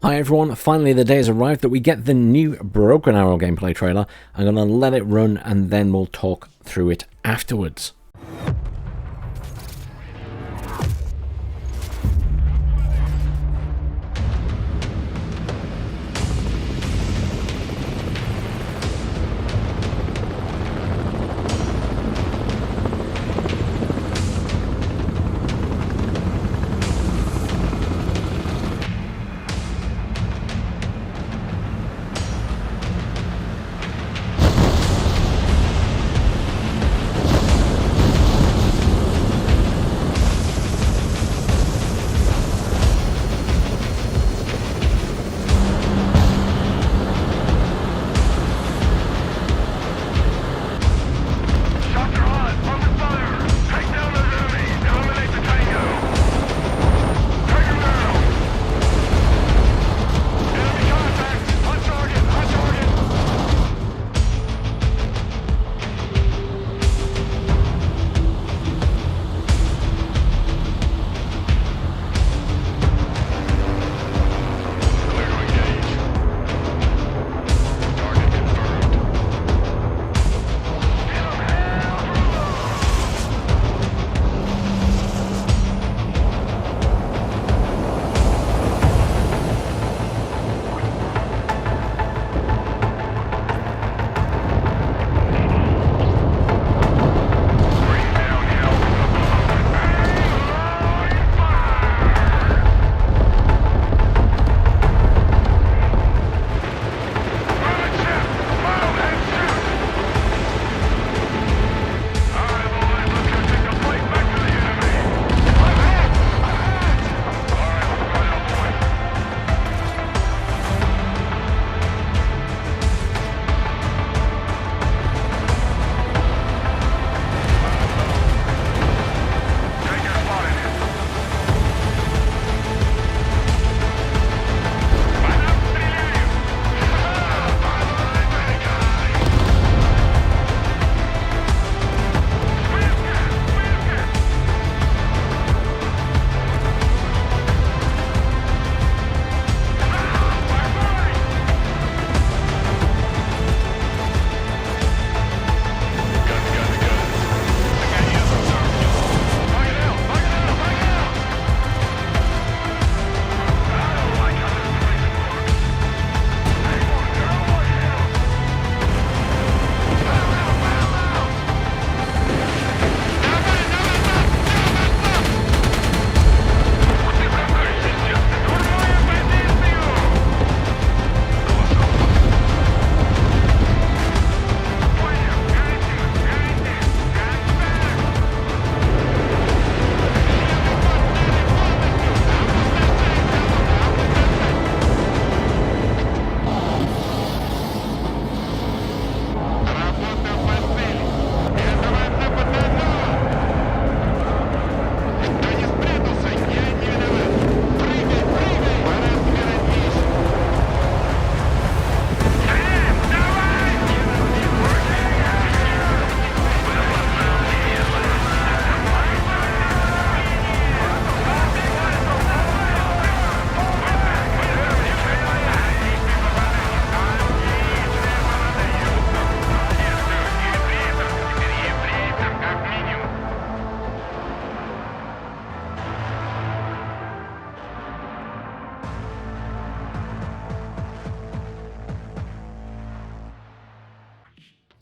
Hi everyone, finally the day has arrived that we get the new Broken Arrow gameplay trailer. I'm going to let it run and then we'll talk through it afterwards.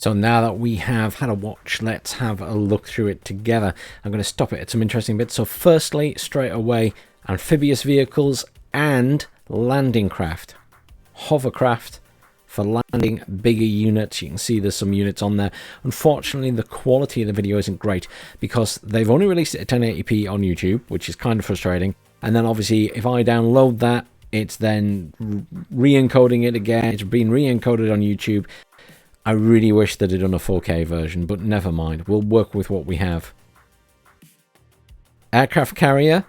So now that we have had a watch, let's have a look through it together. I'm going to stop it at some interesting bits. So firstly, straight away, amphibious vehicles and landing craft. Hovercraft for landing bigger units. You can see there's some units on there. Unfortunately, the quality of the video isn't great because they've only released it at 1080p on YouTube, which is kind of frustrating. And then obviously, if I download that, it's then re-encoding it again. It's been re-encoded on YouTube. I really wish they'd have done a 4K version, but never mind. We'll work with what we have. Aircraft carrier.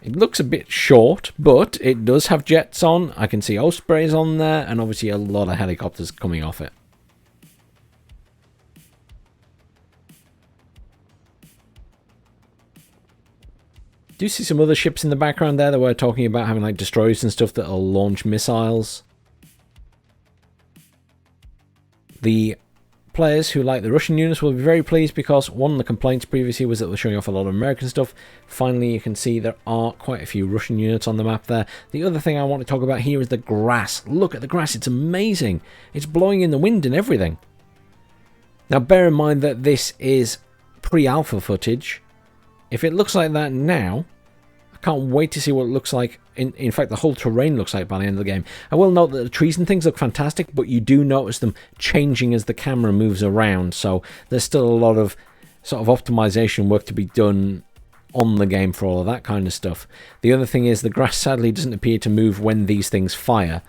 It looks a bit short, but it does have jets on. I can see Ospreys on there, and obviously a lot of helicopters coming off it. Do you see some other ships in the background there that we're talking about having like destroyers and stuff that'll launch missiles? The players who like the Russian units will be very pleased because one of the complaints previously was that they're showing off a lot of American stuff. Finally, you can see there are quite a few Russian units on the map there. The other thing I want to talk about here is the grass. Look at the grass, it's amazing. It's blowing in the wind and everything. Now bear in mind that this is pre-alpha footage. If it looks like that now, I can't wait to see what it looks like. In fact, the whole terrain looks like by the end of the game. I will note that the trees and things look fantastic, but you do notice them changing as the camera moves around. So there's still a lot of sort of optimization work to be done on the game for all of that kind of stuff. The other thing is the grass sadly doesn't appear to move when these things fire.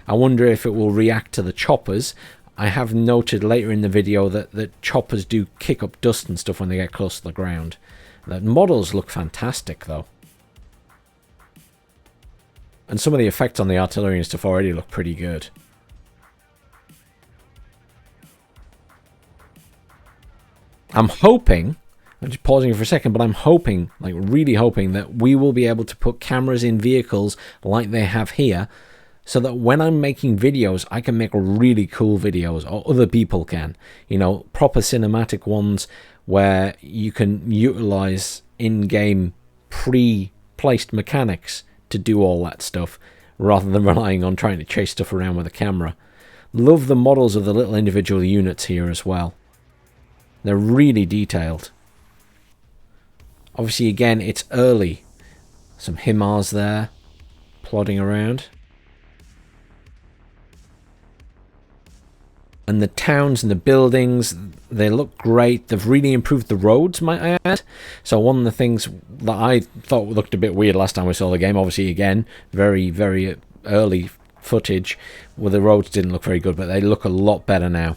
I wonder if it will react to the choppers. I have noted later in the video that choppers do kick up dust and stuff when they get close to the ground. The models look fantastic though. And some of the effects on the artillery and stuff already look pretty good. I'm hoping, I'm just pausing for a second, but I'm hoping, like really hoping, that we will be able to put cameras in vehicles like they have here, so that when I'm making videos, I can make really cool videos, or other people can. You know, proper cinematic ones where you can utilize in-game pre-placed mechanics to do all that stuff, rather than relying on trying to chase stuff around with a camera. Love the models of the little individual units here as well. They're really detailed. Obviously, again, it's early. Some HIMARS there, plodding around. And the towns and the buildings, they look great. They've really improved the roads, might I add. So one of the things that I thought looked a bit weird last time we saw the game, obviously again, very, very early footage, where the roads didn't look very good, but they look a lot better now.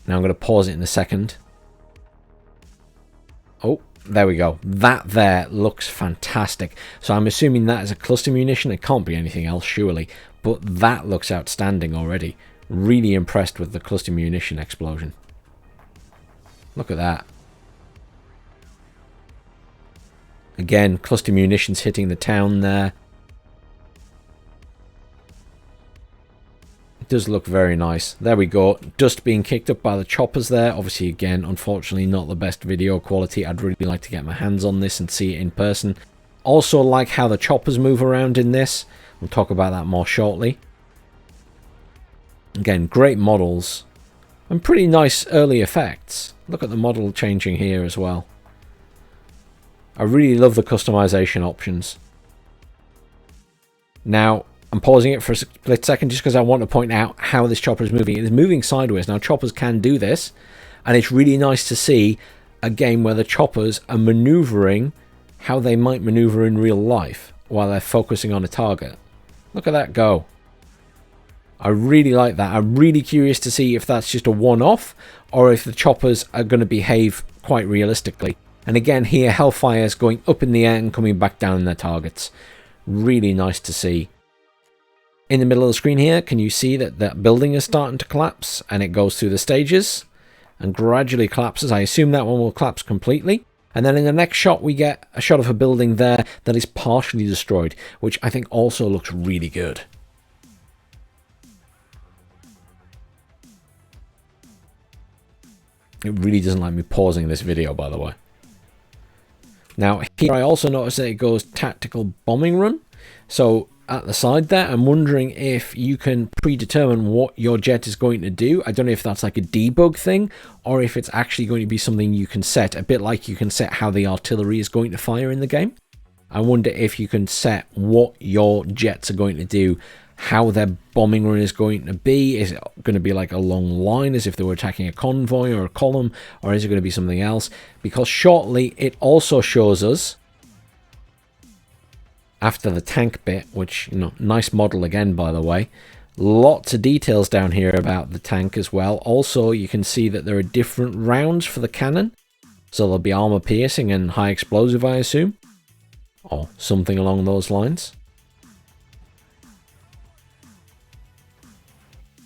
Now I'm going to pause it in a second. Oh, there we go. That there looks fantastic. So I'm assuming that is a cluster munition. It can't be anything else, surely. But that looks outstanding already. Really impressed with the cluster munition explosion. Look at that. Again, cluster munitions hitting the town there. It does look very nice. There we go. Dust being kicked up by the choppers there. Obviously, again, unfortunately, not the best video quality. I'd really like to get my hands on this and see it in person. Also like how the choppers move around in this. We'll talk about that more shortly. Again, great models and pretty nice early effects. Look at the model changing here as well. I really love the customization options. Now, I'm pausing it for a split second just because I want to point out how this chopper is moving. It is moving sideways. Now, choppers can do this, and it's really nice to see a game where the choppers are maneuvering how they might maneuver in real life while they're focusing on a target. Look at that go. I really like that. I'm really curious to see if that's just a one-off or if the choppers are going to behave quite realistically. And again, here, Hellfire's going up in the air and coming back down in their targets. Really nice to see. In the middle of the screen here, can you see that that building is starting to collapse and it goes through the stages and gradually collapses? I assume that one will collapse completely. And then in the next shot, we get a shot of a building there that is partially destroyed, which I think also looks really good. It really doesn't like me pausing this video, by the way. Now, here I also notice that it goes tactical bombing run. So at the side there, I'm wondering if you can predetermine what your jet is going to do. I don't know if that's like a debug thing or if it's actually going to be something you can set, a bit like you can set how the artillery is going to fire in the game. I wonder if you can set what your jets are going to do, how their bombing run is going to be. Is it going to be like a long line as if they were attacking a convoy or a column, or is it going to be something else? Because shortly it also shows us, after the tank bit, which, you know, nice model again, by the way, lots of details down here about the tank as well. Also, you can see that there are different rounds for the cannon, so there'll be armor piercing and high explosive, I assume, or something along those lines.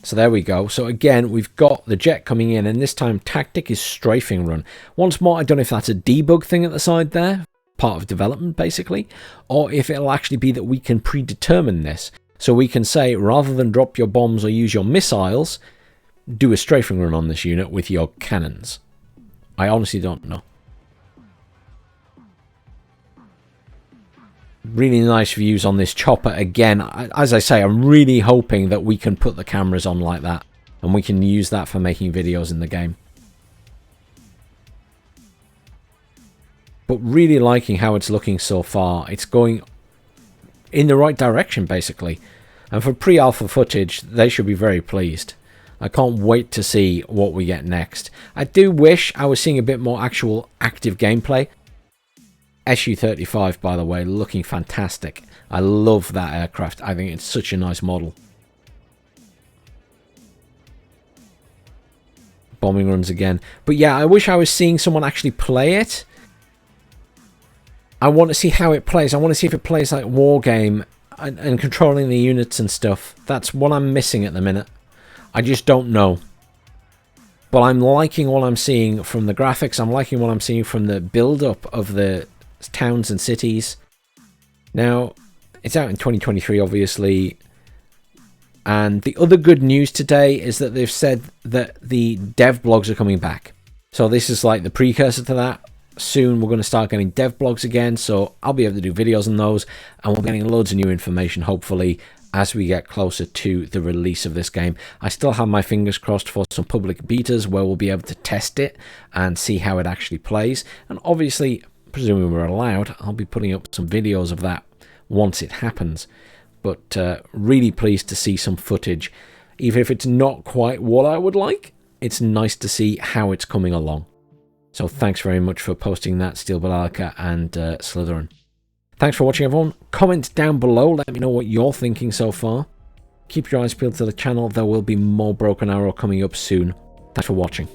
So there we go. So again, we've got the jet coming in, and this time tactic is strafing run. Once more, I don't know if that's a debug thing at the side there, part of development basically, or if it'll actually be that we can predetermine this. So we can say, rather than drop your bombs or use your missiles, do a strafing run on this unit with your cannons. I honestly don't know. Really nice views on this chopper again. As I say, I'm really hoping that we can put the cameras on like that and we can use that for making videos in the game. But really liking how it's looking so far. It's going in the right direction basically. And for pre-alpha footage, they should be very pleased. I can't wait to see what we get next. I do wish I was seeing a bit more actual active gameplay. Su-35, by the way, looking fantastic. I love that aircraft. I think it's such a nice model. Bombing runs again. But yeah, I wish I was seeing someone actually play it. I want to see how it plays. I want to see if it plays like War Game and controlling the units and stuff. That's what I'm missing at the minute. I just don't know. But I'm liking what I'm seeing from the graphics. I'm liking what I'm seeing from the build-up of the towns and cities. Now, it's out in 2023, obviously. And the other good news today is that they've said that the dev blogs are coming back. So this is like the precursor to that. Soon we're going to start getting dev blogs again. So I'll be able to do videos on those. And we'll be getting loads of new information, hopefully, as we get closer to the release of this game. I still have my fingers crossed for some public betas where we'll be able to test it and see how it actually plays. And obviously, presuming we're allowed, I'll be putting up some videos of that once it happens. But really pleased to see some footage. Even if it's not quite what I would like, it's nice to see how it's coming along. So thanks very much for posting that, Steel Balalka and Slytherin. Thanks for watching, everyone. Comment down below. Let me know what you're thinking so far. Keep your eyes peeled to the channel. There will be more Broken Arrow coming up soon. Thanks for watching.